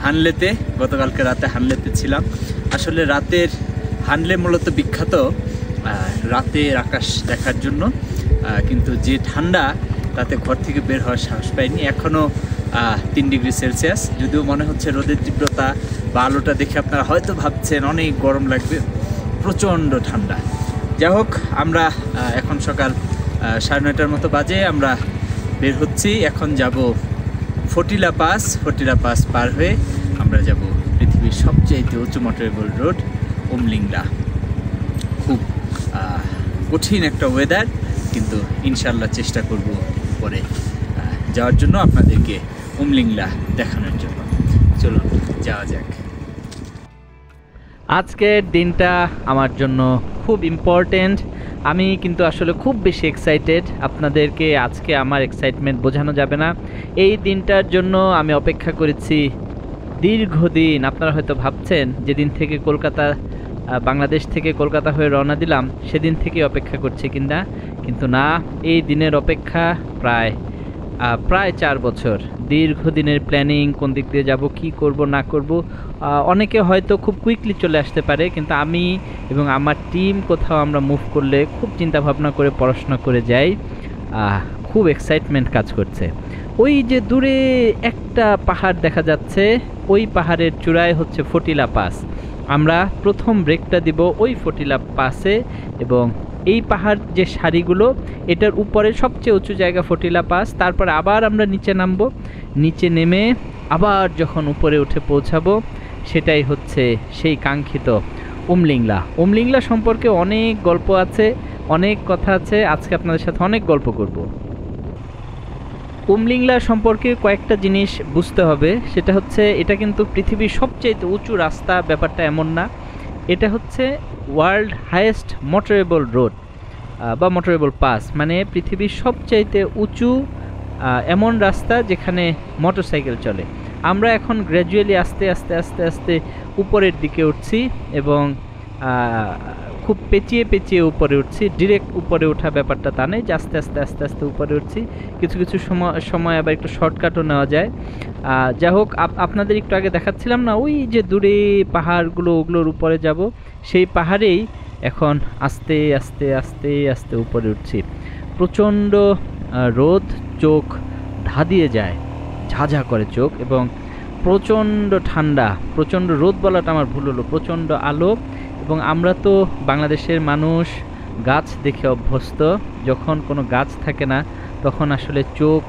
হানলেতে, গতকালকে রাতে হানলেতে ছিলাম। আসলে রাতের হানলে মূলত বিখ্যাত রাতের আকাশ দেখার জন্য, কিন্তু যে ঠান্ডা তাতে ঘর থেকে বের হওয়ার সাহস পাইনি। এখনও 3 ডিগ্রি সেলসিয়াস, যদিও মনে হচ্ছে রোদের তীব্রতা বা আলোটা দেখে আপনারা হয়তো ভাবছেন অনেক গরম লাগবে, প্রচণ্ড ঠান্ডা। যাই হোক, আমরা এখন সকাল 9:30টার মতো বাজে, আমরা বের হচ্ছি। এখন যাব ফটিলা পাস। ফটিলা পাস পার হয়ে আমরা যাব পৃথিবীর সবচেয়ে উঁচু মোটরেবল রোড উমলিংলা। খুব কঠিন একটা ওয়েদার, কিন্তু ইনশাল্লাহ চেষ্টা করব পরে যাওয়ার জন্য, আপনাদেরকে উমলিংলা দেখানোর জন্য। চলুন যাওয়া যাক। আজকের দিনটা আমার জন্য খুব ইম্পর্টেন্ট। আমি কিন্তু আসলে খুব বেশি এক্সাইটেড। আপনাদেরকে আজকে আমার এক্সাইটমেন্ট বোঝানো যাবে না। এই দিনটার জন্য আমি অপেক্ষা করেছি দীর্ঘদিন। আপনারা হয়তো ভাবছেন যেদিন থেকে বাংলাদেশ থেকে কলকাতা হয়ে রওনা দিলাম সেদিন থেকে অপেক্ষা করছি কিনা, কিন্তু না, এই দিনের অপেক্ষা প্রায় 4 বছর। দীর্ঘদিনের প্ল্যানিং, কোন দিক দিয়ে যাব, কি করব না করব। অনেকে হয়তো খুব কুইকলি চলে আসতে পারে, কিন্তু আমি এবং আমার টিম কোথাও আমরা মুভ করলে খুব চিন্তা ভাবনা করে পড়াশোনা করে যাই। খুব এক্সাইটমেন্ট কাজ করছে। ওই যে দূরে একটা পাহাড় দেখা যাচ্ছে, ওই পাহাড়ের চূড়ায় হচ্ছে ফটিলা পাস। আমরা প্রথম ব্রেকটা দিব ওই ফটিলা পাসে, এবং এই পাহাড় যে সারিগুলো, এটার উপরে সবচেয়ে উঁচু জায়গা ফটিলা পাস। তারপর আবার আমরা নিচে নামবো, নিচে নেমে আবার যখন উপরে উঠে পৌঁছাবো, সেটাই হচ্ছে সেই কাঙ্ক্ষিত উমলিংলা। উমলিংলা সম্পর্কে অনেক গল্প আছে, অনেক কথা আছে। আজকে আপনাদের সাথে অনেক গল্প করব। উমলিংলা সম্পর্কে কয়েকটা জিনিস বুঝতে হবে। সেটা হচ্ছে, এটা কিন্তু পৃথিবীর সবচেয়ে উঁচু রাস্তা, ব্যাপারটা এমন না। এটা হচ্ছে ওয়ার্ল্ড হাইয়েস্ট মোটরেবল রোড বা মোটরেবল পাস, মানে পৃথিবীর সবচাইতে উঁচু এমন রাস্তা যেখানে মোটরসাইকেল চলে। আমরা এখন গ্র্যাজুয়ালি আস্তে আস্তে আস্তে আস্তে উপরের দিকে উঠছি, এবং খুব পেঁচিয়ে পেঁচিয়ে উপরে উঠছি। ডিরেক্ট উপরে ওঠা ব্যাপারটা তা নেই, যে আস্তে আস্তে আস্তে আস্তে উপরে উঠছি। কিছু কিছু সময় আবার একটু শর্টকাটও নেওয়া যায়। যাই হোক, আপনাদের একটু আগে দেখাচ্ছিলাম না, ওই যে দূরে পাহাড়গুলো, ওগুলোর উপরে যাব। সেই পাহাড়েই এখন আস্তে আস্তে আস্তে আস্তে উপরে উঠছি। প্রচণ্ড রোদ, চোখ ধাঁধিয়ে যায়, ঝাঝা করে চোখ, এবং প্রচণ্ড ঠান্ডা। প্রচণ্ড রোদ বলাটা আমার ভুল হলো, প্রচণ্ড আলো। এবং আমরা তো বাংলাদেশের মানুষ, গাছ দেখে অভ্যস্ত। যখন কোনো গাছ থাকে না, তখন আসলে চোখ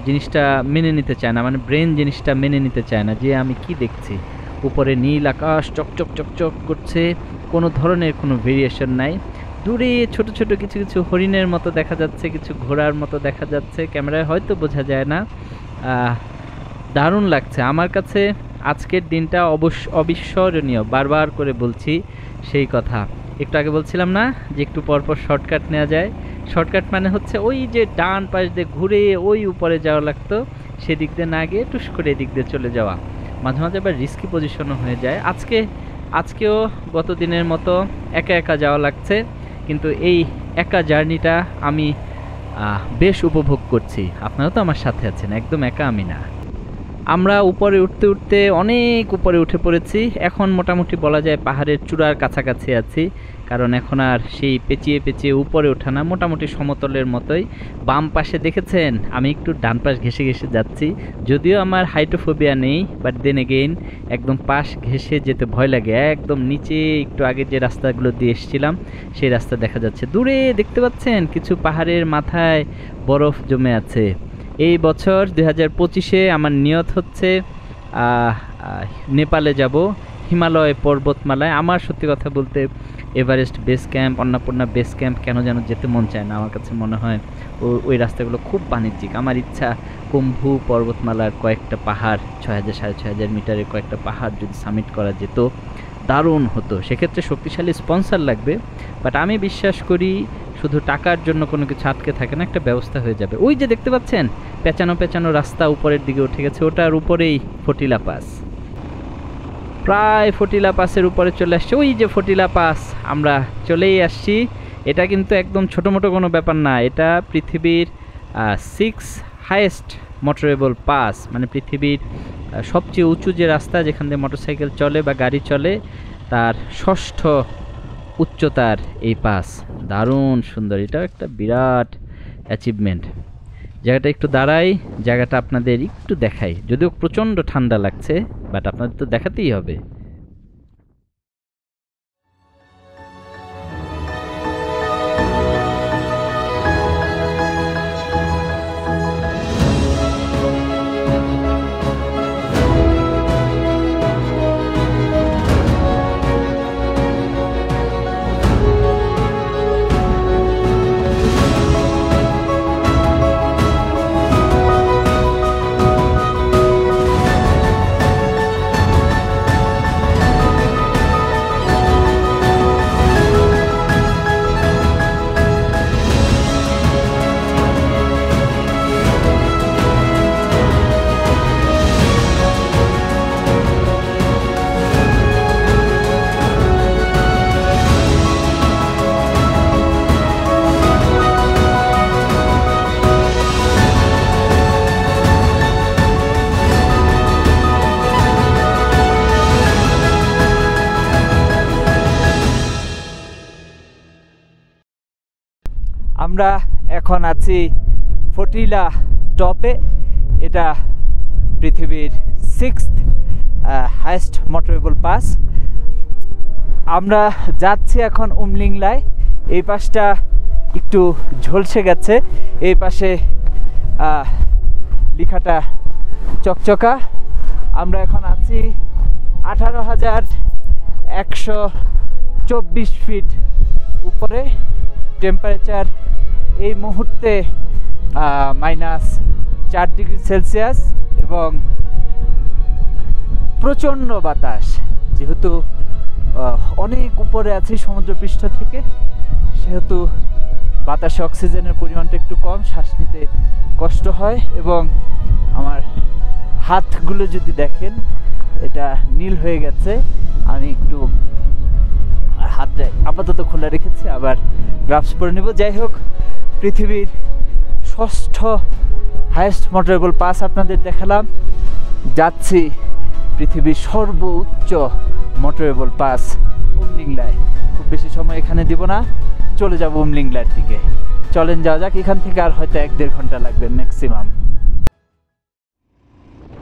জিনিসটা মেনে নিতে চায় না, মানে ব্রেন জিনিসটা মেনে নিতে চায় না যে আমি কি দেখছি। উপরে নীল আকাশ চকচক চকচক করছে, কোনো ধরনের কোনো ভেরিয়েশন নাই। দূরে ছোট ছোট কিছু কিছু হরিণের মতো দেখা যাচ্ছে, কিছু ঘোড়ার মতো দেখা যাচ্ছে, ক্যামেরায় হয়তো বোঝা যায় না। দারুণ লাগছে আমার কাছে। আজকের দিনটা অবিস্মরণীয়। বারবার করে বলছি সেই কথা। একটু আগে বলছিলাম না যে একটু পরপর শর্টকাট নেওয়া যায়। শর্টকাট মানে হচ্ছে ওই যে ডান পাশ দিয়ে ঘুরে ওই উপরে যাওয়া লাগতো, সেদিক দিয়ে না গিয়ে টুস করে এদিক দিয়ে চলে যাওয়া। মাঝে মাঝে আবার রিস্কি পজিশনও হয়ে যায়। আজকেও গত দিনের মতো একা একা যাওয়া লাগছে, কিন্তু এই একা জার্নিটা আমি বেশ উপভোগ করছি। আপনারা তো আমার সাথে আছেন, একদম একা আমি না। আমরা উপরে উঠতে উঠতে অনেক উপরে উঠে পড়েছি। এখন মোটামুটি বলা যায় পাহাড়ের চূড়ার কাছাকাছি আছি, কারণ এখন আর সেই পেঁচিয়ে পেঁচিয়ে উপরে ওঠা না, মোটামুটি সমতলের মতোই। বাম পাশে দেখেছেন আমি একটু ডান পাশ ঘেঁষে ঘেঁষে যাচ্ছি, যদিও আমার হাইটোফোবিয়া নেই, বাট দেন এগেইন একদম পাশ ঘেঁষে যেতে ভয় লাগে। একদম নিচে একটু আগে যে রাস্তাগুলো দিয়ে এসেছিলাম সেই রাস্তা দেখা যাচ্ছে। দূরে দেখতে পাচ্ছেন কিছু পাহাড়ের মাথায় বরফ জমে আছে। এই বছর 2025-এ আমার নিয়ত হচ্ছে নেপালে যাব, হিমালয় পর্বতমালায়। আমার সত্যি কথা বলতে Everest base camp, Annapurna base camp কেন যেন যেতে মন চায় না। আমার কাছে মনে হয় ওই রাস্তাগুলো খুব বাণিজ্যিক। আমার ইচ্ছা কুম্ভু পর্বতমালার কয়েকটা পাহাড়, 6000 6500 মিটারের কয়েকটা পাহাড় যদি সামিট করা যেত, দারুণ হতো। সেক্ষেত্রে শক্তিশালী স্পন্সর লাগবে, বাট আমি বিশ্বাস করি শুধু টাকার জন্য কোনো কিছু আটকে থাকে না, একটা ব্যবস্থা হয়ে যাবে। ওই যে দেখতে পাচ্ছেন পেঁচানো পেঁচানো রাস্তা উপরের দিকে উঠে গেছে, ওটার উপরেই ফটিলা পাস। প্রায় ফটিলা পাসের উপরে চলে আসছে। ওই যে ফটিলা পাস, আমরা চলেই আসছি। এটা কিন্তু একদম ছোটো মোটো কোনো ব্যাপার না, এটা পৃথিবীর 6 হাইয়েস্ট মোটরেবল পাস, মানে পৃথিবীর সবচেয়ে উঁচু যে রাস্তা যেখান দিয়ে মোটরসাইকেল চলে বা গাড়ি চলে তার ষষ্ঠ উচ্চতার এই পাস। দারুণ সুন্দর, এটাও একটা বিরাট অ্যাচিভমেন্ট। জায়গাটা একটু দাঁড়াই, জায়গাটা আপনাদের একটু দেখাই, যদিও প্রচণ্ড ঠান্ডা লাগছে বাট আপনাদের তো দেখাতেই হবে। আমরা এখন আছি ফটিলা টপে। এটা পৃথিবীর 6th হাইয়েস্ট মোটরেবল পাস। আমরা যাচ্ছি এখন উমলিংলায়। এই পাশটা একটু ঝলসে গেছে, এই পাশে লেখাটা চকচকা। আমরা এখন আছি 18,124 ফিট উপরে। টেম্পারেচার এই মুহূর্তে -4 ডিগ্রি সেলসিয়াস এবং প্রচণ্ড বাতাস। যেহেতু অনেক উপরে আছি সমুদ্রপৃষ্ঠ থেকে, সেহেতু বাতাসে অক্সিজেনের পরিমাণটা একটু কম, শ্বাস নিতে কষ্ট হয়। এবং আমার হাতগুলো যদি দেখেন এটা নীল হয়ে গেছে। আমি একটু হাতটা আপাতত খোলা রেখেছি, আবার গ্লাভস পরে নেব। যাই হোক, পৃথিবীর 6ষ্ঠ হাইয়েস্ট মোটরেবল পাস আপনাদের দেখালাম। যাচ্ছি পৃথিবীর সর্বোচ্চ মোটরেবল পাস উমলিংলায়। খুব বেশি সময় এখানে দিব না, চলে যাব উমলিংলার দিকে। চলেন যাওয়া যাক। এখান থেকে আর হয়তো 1-1.5 ঘন্টা লাগবে ম্যাক্সিমাম।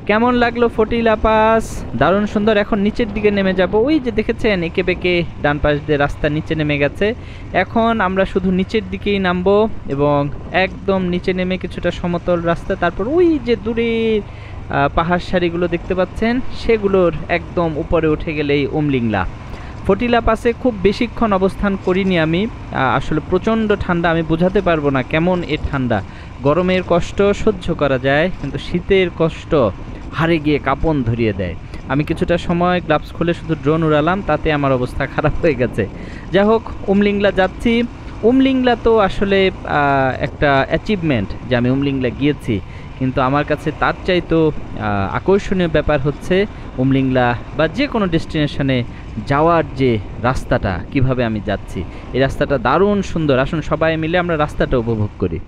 কেমন লাগলো ফটিলা পাস? দারুণ সুন্দর। এখন নিচের দিকে নেমে যাব। ওই যে দেখেছেন এঁকে বেঁকে ডান পাশ দিয়ে রাস্তা নিচে নেমে গেছে। এখন আমরা শুধু নিচের দিকেই নামবো এবং একদম নিচে নেমে কিছুটা সমতল রাস্তা, তারপর ওই যে দূরে পাহাড় সারিগুলো দেখতে পাচ্ছেন সেগুলোর একদম উপরে উঠে গেলেই উমলিংলা। ফটিলা পাসে খুব বেশিক্ষণ অবস্থান করিনি আমি, আসলে প্রচণ্ড ঠান্ডা। আমি বোঝাতে পারবো না কেমন এ ঠান্ডা। গরমের কষ্ট সহ্য করা যায়, কিন্তু শীতের কষ্ট হারে গিয়ে কাঁপন ধরিয়ে দেয়। আমি কিছুটা সময় গ্লাভস খুলে শুধু ড্রোন উড়ালাম, তাতে আমার অবস্থা খারাপ হয়ে গেছে। যাই হোক, উমলিংলা যাচ্ছি। উমলিংলা তো আসলে একটা অ্যাচিভমেন্ট যে আমি উমলিংলা গিয়েছি, কিন্তু আমার কাছে তার চাইতেও আকর্ষণীয় ব্যাপার হচ্ছে উমলিংলা বা যে কোনো ডেস্টিনেশনে যাওয়ার যে রাস্তাটা, কিভাবে আমি যাচ্ছি। এই রাস্তাটা দারুণ সুন্দর। আসুন সবাই মিলে আমরা রাস্তাটা উপভোগ করি।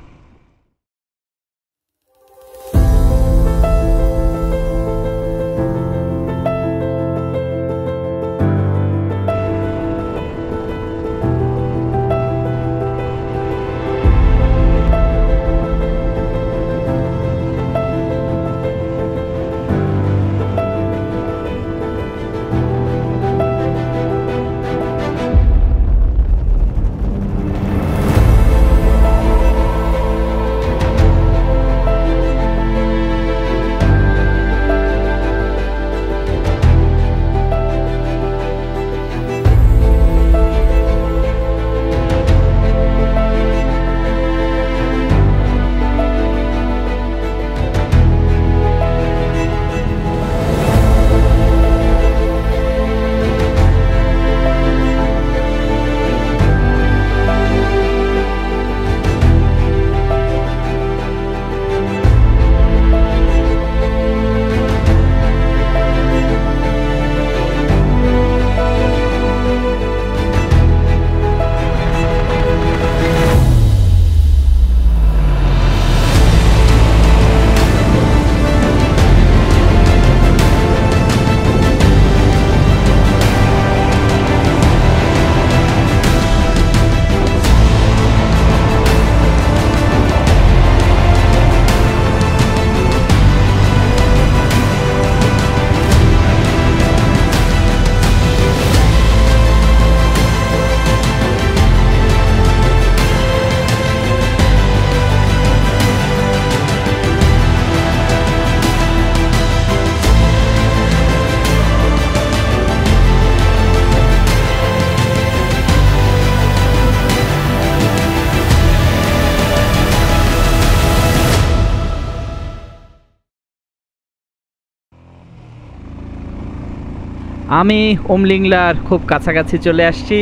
আমি উমলিংলার খুব কাছাকাছি চলে আসছি।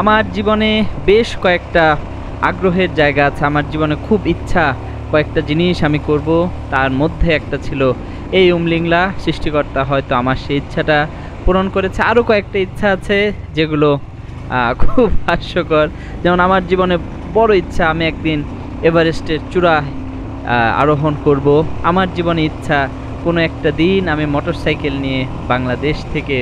আমার জীবনে বেশ কয়েকটা আগ্রহের জায়গা আছে, আমার জীবনে খুব ইচ্ছা কয়েকটা জিনিস আমি করব, তার মধ্যে একটা ছিল এই উমলিংলা। সৃষ্টিকর্তা হয়তো আমার সেই ইচ্ছাটা পূরণ করেছে। আরও কয়েকটা ইচ্ছা আছে যেগুলো খুব হাস্যকর। যেমন আমার জীবনে বড় ইচ্ছা আমি একদিন এভারেস্টের চূড়ায় আরোহণ করব। আমার জীবনে ইচ্ছা কোনো একটা দিন আমি মোটরসাইকেল নিয়ে বাংলাদেশ থেকে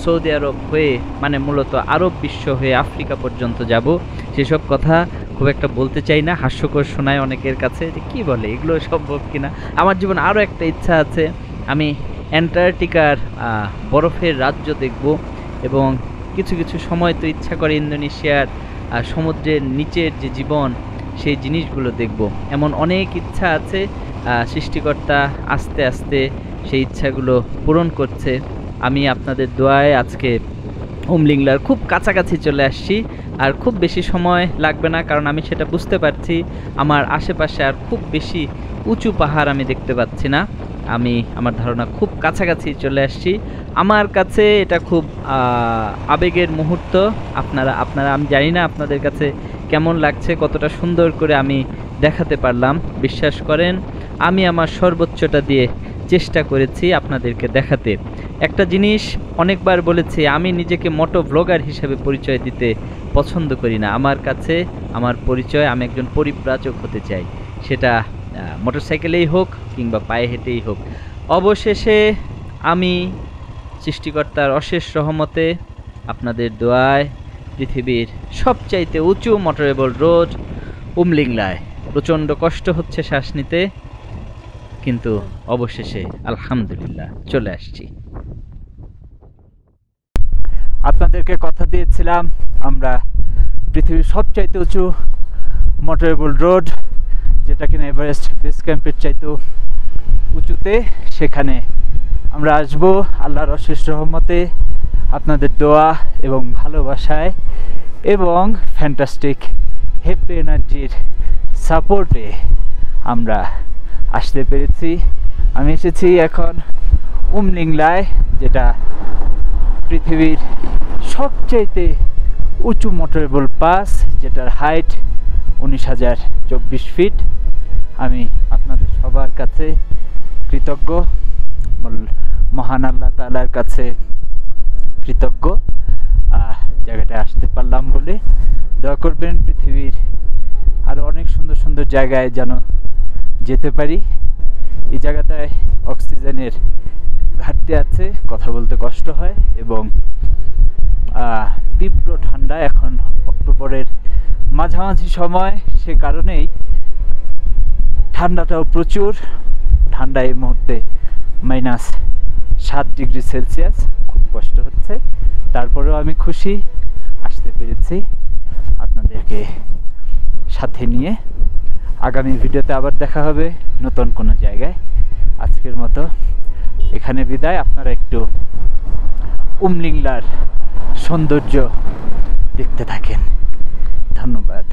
সৌদি আরব হয়ে, মানে মূলত আরব বিশ্ব হয়ে আফ্রিকা পর্যন্ত যাব। সেসব কথা খুব একটা বলতে চাই না, হাস্যকর শোনায় অনেকের কাছে, যে কী বলে এগুলো সম্ভব কিনা। আমার জীবনে আরও একটা ইচ্ছা আছে, আমি অ্যান্টার্কটিকার বরফের রাজ্য দেখব, এবং কিছু কিছু সময় তো ইচ্ছা করে ইন্দোনেশিয়ার সমুদ্রের নিচের যে জীবন সেই জিনিসগুলো দেখব। এমন অনেক ইচ্ছা আছে। সৃষ্টিকর্তা আস্তে আস্তে সেই ইচ্ছাগুলো পূরণ করছে। আমি আপনাদের দোয়ায় আজকে উমলিংলার খুব কাছাকাছি চলে আসছি, আর খুব বেশি সময় লাগবে না, কারণ আমি সেটা বুঝতে পারছি আমার আশেপাশে আর খুব বেশি উঁচু পাহাড় আমি দেখতে পাচ্ছি না। আমি আমার ধারণা খুব কাছাকাছি চলে আসছি। আমার কাছে এটা খুব আবেগের মুহূর্ত। আপনারা আমি জানি না আপনাদের কাছে কেমন লাগছে, কতটা সুন্দর করে আমি দেখাতে পারলাম। বিশ্বাস করেন আমি আমার সর্বোচ্চটা দিয়ে চেষ্টা করেছি আপনাদেরকে দেখাতে। একটা জিনিস অনেকবার বলেছি, আমি নিজেকে মোটো ব্লগার হিসেবে পরিচয় দিতে পছন্দ করি না। আমার কাছে আমার পরিচয়, আমি একজন পরিব্রাজক হতে চাই, সেটা মোটরসাইকেলেই হোক কিংবা পায়ে হেঁটেই হোক। অবশেষে আমি সৃষ্টিকর্তার অশেষ রহমতে, আপনাদের দোয়ায়, পৃথিবীর সবচাইতে উঁচু মোটরেবল রোড উমলিংলায়। প্রচণ্ড কষ্ট হচ্ছে শ্বাস নিতে, কিন্তু অবশেষে আলহামদুলিল্লাহ চলে আসছি। আপনাদেরকে কথা দিয়েছিলাম আমরা পৃথিবীর সবচাইতে উঁচু মোটরেবল রোড, যেটা কিনা এভারেস্ট বেস ক্যাম্পের চাইতেও উঁচুতে, সেখানে আমরা আসব আল্লাহর অশেষ রহমতে, আপনাদের দোয়া এবং ভালোবাসায় এবং ফ্যান্টাস্টিক হ্যাপি এনার্জির সাপোর্টে আমরা আসতে পেরেছি। আমি এসেছি এখন উমলিংলায়, যেটা পৃথিবীর সবচাইতে উঁচু মোটরেবল পাস, যেটার হাইট 19,024 ফিট। আমি আপনাদের সবার কাছে কৃতজ্ঞ, মহান আল্লাহ তাআলার কাছে কৃতজ্ঞ জায়গাটায় আসতে পারলাম বলে। দোয়া করবেন পৃথিবীর আরও অনেক সুন্দর সুন্দর জায়গায় যেন যেতে পারি। এই জায়গাটায় অক্সিজেনের ঘাটতি আছে, কথা বলতে কষ্ট হয়, এবং তীব্র ঠান্ডা। এখন অক্টোবরের মাঝামাঝি সময়, সে কারণেই ঠান্ডাটাও প্রচুর। ঠান্ডা এই মুহূর্তে -7 ডিগ্রি সেলসিয়াস, খুব কষ্ট হচ্ছে। তারপরেও আমি খুশি আসতে পেরেছি আপনাদেরকে সাথে নিয়ে। আগামী ভিডিওতে আবার দেখা হবে নতুন কোনো জায়গায়। আজকের মতো এখানে বিদায়। আপনারা একটু উমলিংলার সৌন্দর্য দেখতে থাকেন। ধন্যবাদ।